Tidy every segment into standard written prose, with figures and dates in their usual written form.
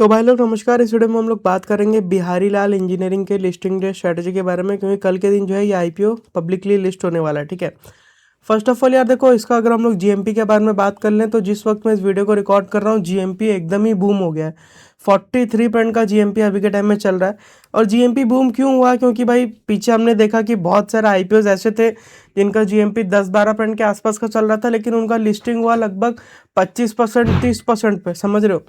तो भाई लोग नमस्कार। इस वीडियो में हम लोग बात करेंगे बिहारी लाल इंजीनियरिंग के लिस्टिंग डे स्ट्रेटजी के बारे में, क्योंकि कल के दिन जो है ये आईपीओ पब्लिकली लिस्ट होने वाला है। ठीक है, फर्स्ट ऑफ ऑल यार देखो, इसका अगर हम लोग जीएमपी के बारे में बात कर लें तो जिस वक्त मैं इस वीडियो को रिकॉर्ड कर रहा हूँ जीएमपी एकदम ही बूम हो गया है। 43 पॉइंट का जीएमपी अभी के टाइम में चल रहा है। और जीएमपी बूम क्यों हुआ? क्योंकि भाई पीछे हमने देखा कि बहुत सारे आईपीओज ऐसे थे जिनका जीएमपी 10-12 पॉइंट के आसपास का चल रहा था, लेकिन उनका लिस्टिंग हुआ लगभग 25%, 30% पे, समझ रहे हो।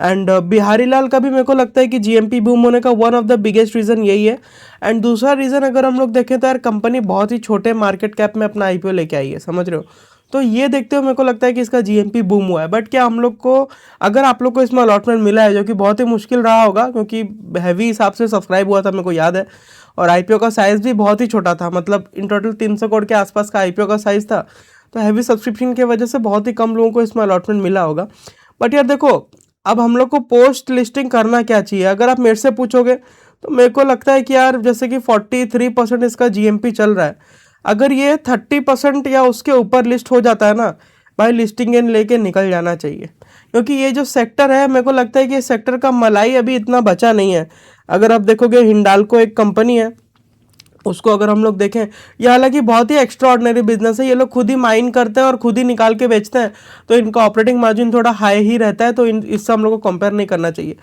एंड बिहारी लाल का भी मेरे को लगता है कि जीएमपी बूम होने का one of the biggest reason यही है। एंड दूसरा रीज़न अगर हम लोग देखें तो यार कंपनी बहुत ही छोटे मार्केट कैप में अपना आईपीओ लेके आई है, समझ रहे हो। तो ये देखते हुए मेरे को लगता है कि इसका जीएमपी बूम हुआ है। बट क्या हम लोग को, अगर आप लोग को इसमें अलॉटमेंट मिला है, जो कि बहुत ही मुश्किल रहा होगा क्योंकि हैवी हिसाब से सब्सक्राइब हुआ था मेरे को याद है, और आईपीओ का साइज़ भी बहुत ही छोटा था, मतलब इन टोटल 300 करोड़ के आसपास का आईपीओ का साइज़ था। तो हैवी सब्सक्रिप्शन की वजह से बहुत ही कम लोगों को इसमें अलॉटमेंट मिला होगा। बट यार देखो, अब हम लोग को पोस्ट लिस्टिंग करना क्या चाहिए, अगर आप मेरे से पूछोगे तो मेरे को लगता है कि यार जैसे कि 43% इसका जीएमपी चल रहा है, अगर ये 30% या उसके ऊपर लिस्ट हो जाता है ना भाई, लिस्टिंग इन लेके निकल जाना चाहिए। क्योंकि ये जो सेक्टर है, मेरे को लगता है कि इस सेक्टर का मलाई अभी इतना बचा नहीं है। अगर आप देखोगे, हिंडाल्को एक कंपनी है, उसको अगर हम लोग देखें, ये हालांकि बहुत ही एक्स्ट्रा ऑर्डिनरी बिजनेस है, ये लोग खुद ही माइन करते हैं और खुद ही निकाल के बेचते हैं, तो इनका ऑपरेटिंग मार्जिन थोड़ा हाई ही रहता है, तो इससे हम लोग को कंपेयर नहीं करना चाहिए।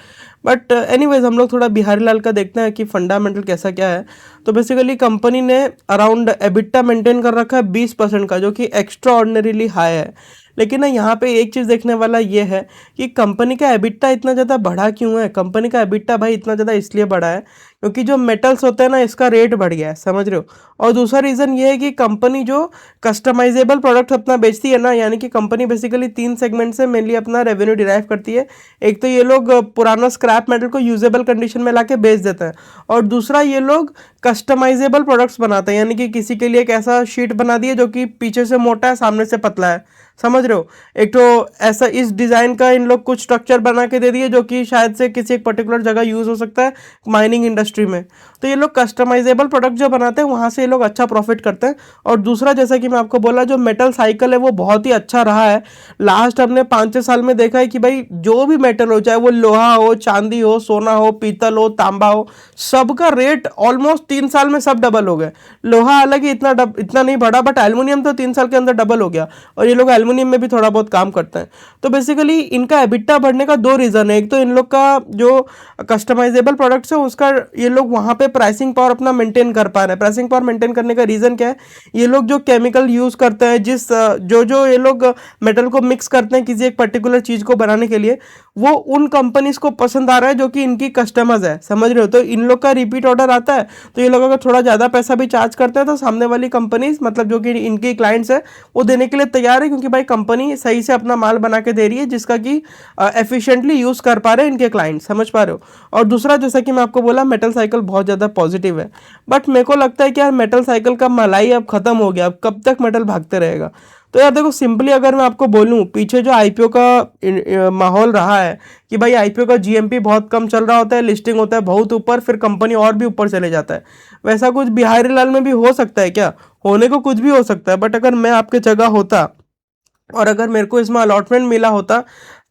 बट एनीवेज हम लोग थोड़ा बिहारी लाल का देखते हैं कि फंडामेंटल कैसा क्या है। तो बेसिकली कंपनी ने अराउंड एबिटा मेंटेन कर रखा है 20% का, जो कि एक्स्ट्रा ऑर्डिनरीली हाई है। लेकिन ना यहाँ पे एक चीज़ देखने वाला ये है कि कंपनी का एबिटा इतना ज़्यादा बढ़ा क्यों है। कंपनी का एबिटा भाई इतना ज़्यादा इसलिए बढ़ा है क्योंकि जो मेटल्स होते हैं ना, इसका रेट बढ़ गया है, समझ रहे हो। और दूसरा रीज़न ये है कि कंपनी जो कस्टमाइजेबल प्रोडक्ट अपना बेचती है ना, यानी कि कंपनी बेसिकली 3 सेगमेंट से मेनली अपना रेवेन्यू डिराइव करती है। एक तो ये लोग पुराना स्क्रैप मेटल को यूजेबल कंडीशन में लाके बेच देते हैं, और दूसरा ये लोग कस्टमाइजेबल प्रोडक्ट्स बनाते हैं, यानी कि किसी के लिए एक ऐसा शीट बना दिए जो कि पीछे से मोटा है, सामने से पतला है, समझ रहे हो। एक तो ऐसा इस डिज़ाइन का इन लोग कुछ स्ट्रक्चर बना के दे दिए जो कि शायद से किसी एक पर्टिकुलर जगह यूज़ हो सकता है माइनिंग इंडस्ट्री में। तो ये लोग कस्टमाइजेबल प्रोडक्ट जो बनाते हैं वहाँ से ये लोग अच्छा प्रॉफिट करते हैं। और दूसरा, जैसा कि मैं आपको बोला, जो मेटल साइकिल है वो बहुत ही अच्छा रहा है। लास्ट हमने 5-6 साल में देखा है कि भाई जो भी मेटल हो, चाहे वो लोहा हो, चांदी हो, सोना हो, पीतल हो, तांबा हो, सबका रेट ऑलमोस्ट 3 साल में सब डबल हो गए। लोहा हालांकि इतना नहीं बढ़ा, बट एल्युमिनियम तो 3 साल के अंदर डबल हो गया, और ये लोग एल्युमिनियम में भी थोड़ा बहुत काम करते हैं। तो बेसिकली इनका एबिटा बढ़ने का 2 रीज़न है। एक तो इन लोग का जो कस्टमाइजेबल प्रोडक्ट्स है उसका ये लोग वहाँ पे प्राइसिंग पावर अपना मेंटेन कर पा रहे हैं। प्राइसिंग पावर मेंटेन करने का रीज़न क्या है, ये लोग जो केमिकल यूज़ करते हैं, जो ये लोग मेटल को मिक्स करते हैं किसी एक पर्टिकुलर चीज़ को बनाने के लिए, वो उन कंपनीज को पसंद आ रहा है जो कि इनकी कस्टमर्स है, समझ रहे हो। तो इन लोग का रिपीट ऑर्डर आता है, तो ये लोग अगर थोड़ा ज़्यादा पैसा भी चार्ज करते हैं तो सामने वाली कंपनीज, मतलब जो कि इनकी क्लाइंट्स है, वो देने के लिए तैयार है, क्योंकि भाई कंपनी सही से अपना माल बना के दे रही है जिसका कि एफिशिएंटली यूज़ कर पा रहे हैं इनके क्लाइंट, समझ पा रहे हो। और दूसरा, जैसा कि मैं आपको बोला, मेटल साइकिल बहुत ज़्यादा पॉजिटिव है। बट मेरे को लगता है कि यार मेटल साइकिल का मलाई अब खत्म हो गया, अब कब तक मेटल भागते रहेगा। तो यार देखो, सिंपली अगर मैं आपको बोलूं, पीछे जो आईपीओ का माहौल रहा है कि भाई आईपीओ का जीएमपी बहुत कम चल रहा होता है, लिस्टिंग होता है बहुत ऊपर, फिर कंपनी और भी ऊपर चले जाता है। वैसा कुछ बिहारी लाल में भी हो सकता है क्या? होने को कुछ भी हो सकता है। बट अगर मैं आपके जगह होता और अगर मेरे को इसमें अलॉटमेंट मिला होता,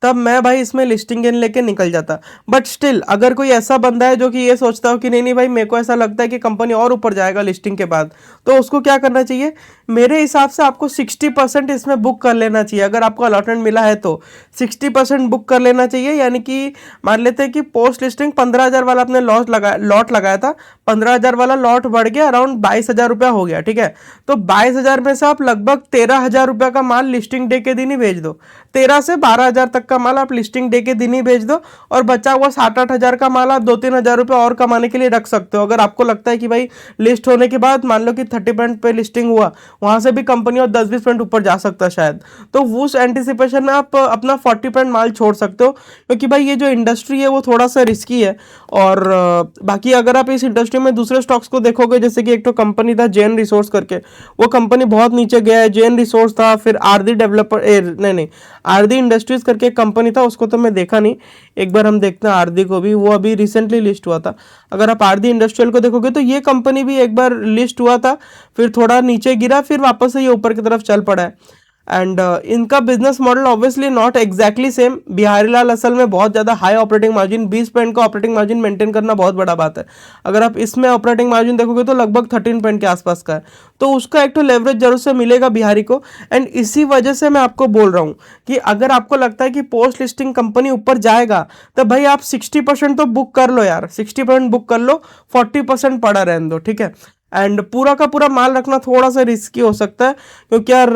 तब मैं भाई इसमें लिस्टिंग इन लेके निकल जाता। बट स्टिल अगर कोई ऐसा बंदा है जो कि ये सोचता हो कि नहीं नहीं भाई, मेरे को ऐसा लगता है कि कंपनी और ऊपर जाएगा लिस्टिंग के बाद, तो उसको क्या करना चाहिए? मेरे हिसाब से आपको 60% इसमें बुक कर लेना चाहिए। अगर आपको अलॉटमेंट मिला है तो 60% बुक कर लेना चाहिए। यानी कि मान लेते हैं कि पोस्ट लिस्टिंग 15,000 वाला आपने लॉट लगाया था, 15,000 वाला लॉट बढ़ गया, अराउंड 22,000 रुपया हो गया, ठीक है। तो 22,000 में से आप लगभग 13,000 रुपया का माल लिस्टिंग डे के दिन ही भेज दो। 13 से 12,000 तक का माल आप लिस्टिंग डे के दिन ही भेज दो, और बचा हुआ 7-8 हज़ार का माल आप 2-3 हज़ार रुपये और कमाने के लिए रख सकते हो। अगर आपको लगता है कि भाई लिस्ट होने के बाद मान लो कि 30% पे लिस्टिंग हुआ, वहां से भी कंपनी और 10-20% ऊपर जा सकता है शायद, तो उस एंटिसिपेशन में आप अपना 40% माल छोड़ सकते हो। क्योंकि भाई ये जो इंडस्ट्री है वो थोड़ा सा रिस्की है। और बाकी अगर आप इस इंडस्ट्री में दूसरे स्टॉक्स को देखोगे, जैसे कि एक तो कंपनी था जेन रिसोर्स करके, वो कंपनी बहुत नीचे गया है। जेन रिसोर्स था, फिर आरदी डेवलपर नहीं आरदी इंडस्ट्रीज करके एक कंपनी था, उसको तो मैं देखा नहीं। एक बार हम देखते हैं आरदी को भी, वो अभी रिसेंटली लिस्ट हुआ था। अगर आप आरदी इंडस्ट्रियल को देखोगे तो ये कंपनी भी एक बार लिस्ट हुआ था, फिर थोड़ा नीचे गिरा, फिर वापस से ये ऊपर की तरफ चल पड़ा है। एंड इनका business model obviously not exactly same. Bihari Lal असल में बहुत ज़्यादा हाई ऑपरेटिंग मार्जिन, 20% का ऑपरेटिंग मार्जिन मेंटेन करना बहुत बड़ा बात है। अगर आप इसमें ऑपरेटिंग मार्जिन देखोगे तो लगभग 13% के आसपास का है, तो उसका एक तो लेवरेज जरूर से मिलेगा बिहारी को। एंड इसी वजह से मैं आपको बोल रहा हूँ कि अगर आपको लगता है कि पोस्ट लिस्टिंग कंपनी ऊपर जाएगा तो भाई आप 60% तो बुक कर लो यार, 60% बुक कर लो, 40% पड़ा रहने दो, ठीक है। एंड पूरा का पूरा माल रखना थोड़ा सा रिस्की हो सकता है, क्योंकि यार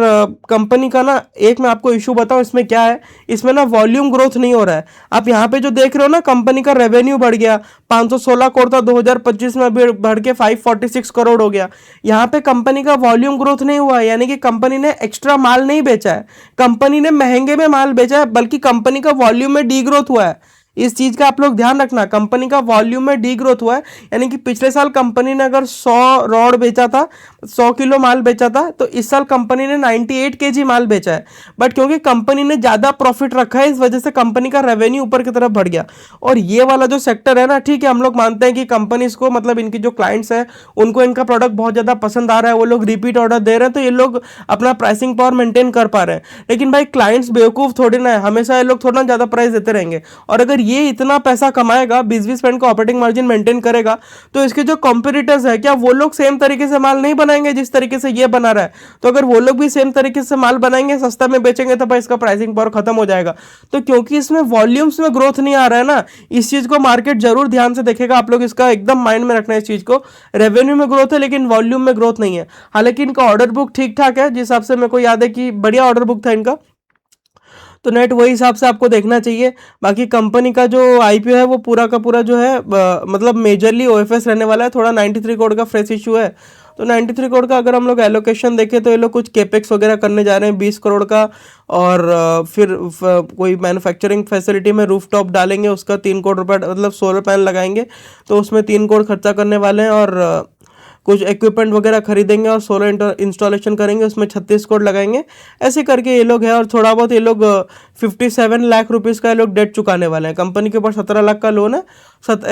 कंपनी का ना, एक मैं आपको इशू बताऊं इसमें क्या है, इसमें ना वॉल्यूम ग्रोथ नहीं हो रहा है। आप यहाँ पे जो देख रहे हो ना, कंपनी का रेवेन्यू बढ़ गया, 516 करोड़ था 2025 में, अभी बढ़ के 546 करोड़ हो गया। यहाँ पे कंपनी का वॉल्यूम ग्रोथ नहीं हुआ है, यानी कि कंपनी ने एक्स्ट्रा माल नहीं बेचा है, कंपनी ने महंगे में माल बेचा है, बल्कि कंपनी का वॉल्यूम में डी ग्रोथ हुआ है। इस चीज का आप लोग ध्यान रखना, कंपनी का वॉल्यूम में डी ग्रोथ हुआ है, यानी कि पिछले साल कंपनी ने अगर 100 रॉड बेचा था, 100 किलो माल बेचा था, तो इस साल कंपनी ने 98 केजी माल बेचा है। बट क्योंकि कंपनी ने ज्यादा प्रॉफिट रखा है, इस वजह से कंपनी का रेवेन्यू ऊपर की तरफ बढ़ गया। और ये वाला जो सेक्टर है ना, ठीक है, हम लोग मानते हैं कि कंपनीज को, मतलब इनकी जो क्लाइंट्स है उनको इनका प्रोडक्ट बहुत ज्यादा पसंद आ रहा है, वो लोग रिपीट ऑर्डर दे रहे हैं, तो ये लोग अपना प्राइसिंग पावर मेंटेन कर पा रहे हैं। लेकिन भाई क्लाइंट्स बेवकूफ थोड़ी ना है, हमेशा ये लोग थोड़ा ज्यादा प्राइस देते रहेंगे। और अगर ये इतना पैसा कमाएगा, 20% का ऑपरेटिंग मार्जिन मेंटेन करेगा, तो इसके जो कॉम्पिटिटर्स है, क्या वो लोग सेम तरीके से माल नहीं बनाएंगे जिस तरीके से ये बना रहा है? तो अगर वो लोग भी सेम तरीके से माल बनाएंगे, सस्ता में बेचेंगे, तो भाई इसका प्राइसिंग पावर खत्म हो जाएगा। तो क्योंकि इसमें वॉल्यूम्स में ग्रोथ नहीं आ रहा है ना, इस चीज को मार्केट जरूर ध्यान से देखेगा। आप लोग इसका एकदम माइंड में रखना है इस चीज को। रेवेन्यू में ग्रोथ है लेकिन वॉल्यूम में ग्रोथ नहीं है। हालांकि इनका ऑर्डर बुक ठीक ठाक है, जिस हिसाब से मेरे को याद है कि बढ़िया ऑर्डर बुक था इनका, तो नेट वही हिसाब से आपको देखना चाहिए। बाकी कंपनी का जो आईपीओ है वो पूरा का पूरा जो है मतलब मेजरली ओएफएस रहने वाला है। थोड़ा 93 करोड़ का फ्रेश इशू है, तो 93 करोड़ का अगर हम लोग एलोकेशन देखें तो ये लोग कुछ केपेक्स वगैरह करने जा रहे हैं 20 करोड़ का, और फिर कोई मैन्युफैक्चरिंग फैसिलिटी में रूफटॉप डालेंगे, उसका 3 करोड़ रुपये, मतलब सोलर पैनल लगाएंगे तो उसमें 3 करोड़ खर्चा करने वाले हैं, और कुछ इक्विपमेंट वगैरह खरीदेंगे और सोलर इंस्टॉलेशन करेंगे, उसमें 36 करोड़ लगाएंगे। ऐसे करके ये लोग है, और थोड़ा बहुत ये लोग 57 लाख रुपीज़ का ये लोग डेट चुकाने वाले हैं। कंपनी के ऊपर 17 लाख का लोन है,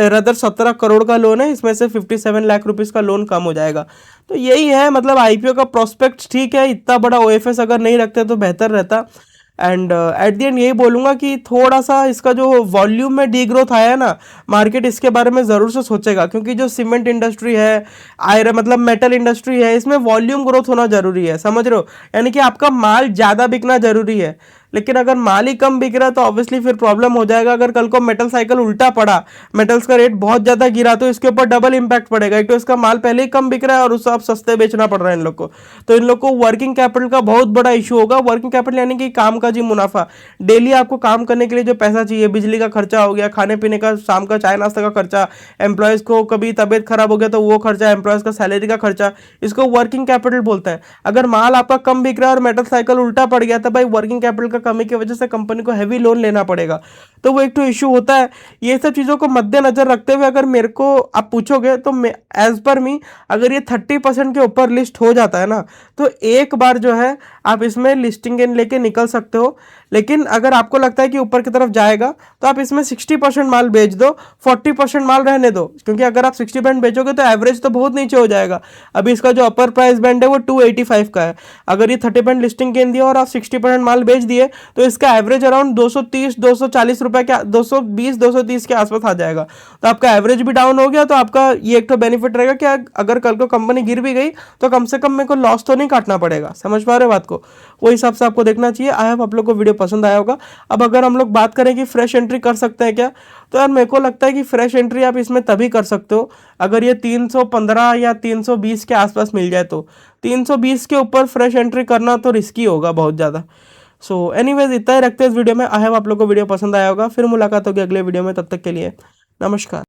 रदर 17 करोड़ का लोन है, इसमें से 57 लाख रुपीज़ का लोन कम हो जाएगा। तो यही है, मतलब आईपीओ का प्रोस्पेक्ट ठीक है, इतना बड़ा ओएफएस अगर नहीं रखते तो बेहतर रहता। एंड एट द एंड यही बोलूँगा कि थोड़ा सा इसका जो वॉल्यूम में डी ग्रोथ आया है ना, मार्केट इसके बारे में ज़रूर से सोचेगा, क्योंकि जो सीमेंट इंडस्ट्री है, आयरन मतलब मेटल इंडस्ट्री है, इसमें वॉल्यूम ग्रोथ होना जरूरी है, समझ रहे हो? यानी कि आपका माल ज़्यादा बिकना जरूरी है। लेकिन अगर माल ही कम बिक रहा है तो ऑब्वियसली फिर प्रॉब्लम हो जाएगा। अगर कल को मेटल साइकिल उल्टा पड़ा, मेटल्स का रेट बहुत ज़्यादा गिरा, तो इसके ऊपर डबल इंपैक्ट पड़ेगा। एक तो इसका माल पहले ही कम बिक रहा है और उससे आप सस्ते बेचना पड़ रहा है इन लोग को, तो इन लोग को वर्किंग कैपिटल का बहुत बड़ा इशू होगा। वर्किंग कैपिटल यानी कि काम का जी मुनाफा, डेली आपको काम करने के लिए जो पैसा चाहिए, बिजली का खर्चा हो गया, खाने पीने का, शाम का चाय नाश्ता का खर्चा, एम्प्लॉयज़ को कभी तबीयत खराब हो गया तो वो खर्चा, एम्प्लॉयज़ का सैलरी का खर्चा, इसको वर्किंग कैपिटल बोलते हैं। अगर माल आपका कम बिक रहा है और मेटल साइकिल उल्टा पड़ गया तो भाई वर्किंग कैपिटल का कमी की वजह से कंपनी को हैवी लोन लेना पड़ेगा, तो वो एक तो इशू होता है। ये सब चीज़ों को मद्देनजर रखते हुए अगर मेरे को आप पूछोगे तो एज पर मी, अगर ये 30% के ऊपर लिस्ट हो जाता है ना, तो एक बार जो है आप इसमें लिस्टिंग गेन लेके निकल सकते हो। लेकिन अगर आपको लगता है कि ऊपर की तरफ जाएगा तो आप इसमें 60% माल बेच दो, 40% माल रहने दो, क्योंकि अगर आप 60% बेचोगे तो एवरेज तो बहुत नीचे हो जाएगा। अभी इसका जो अपर प्राइस बैंड है वो 285 का है। अगर ये 30% लिस्टिंग गेन दिया और आप 60% माल बेच दिए तो इसका एवरेज अराउंड 230-240 रुपए के, 220-230 के आसपास आ जाएगा। तो आपका एवरेज भी डाउन हो गया, तो आपका ये एक तो बेनिफिट रहेगा कि अगर कल को कंपनी गिर भी गई तो कम से कम मेरे को लॉस तो नहीं काटना पड़ेगा। समझ पा रहे हो बात को? वो हिसाब से आपको देखना चाहिए। आई होप आप लोग को वीडियो पसंद आया होगा। अब अगर हम लोग बात करें कि फ्रेश एंट्री कर सकते हैं क्या, तो यार मेरे को लगता है कि फ्रेश एंट्री आप इसमें तभी कर सकते हो अगर ये 315 या 320 के आसपास मिल जाए। तो 320 के ऊपर फ्रेश एंट्री करना तो रिस्की होगा बहुत ज़्यादा। सो एनीवेज इतना ही रखते हैं इस वीडियो में। आई होप आप लोग को वीडियो पसंद आया होगा। फिर मुलाकात होगी अगले वीडियो में, तब तक के लिए नमस्कार।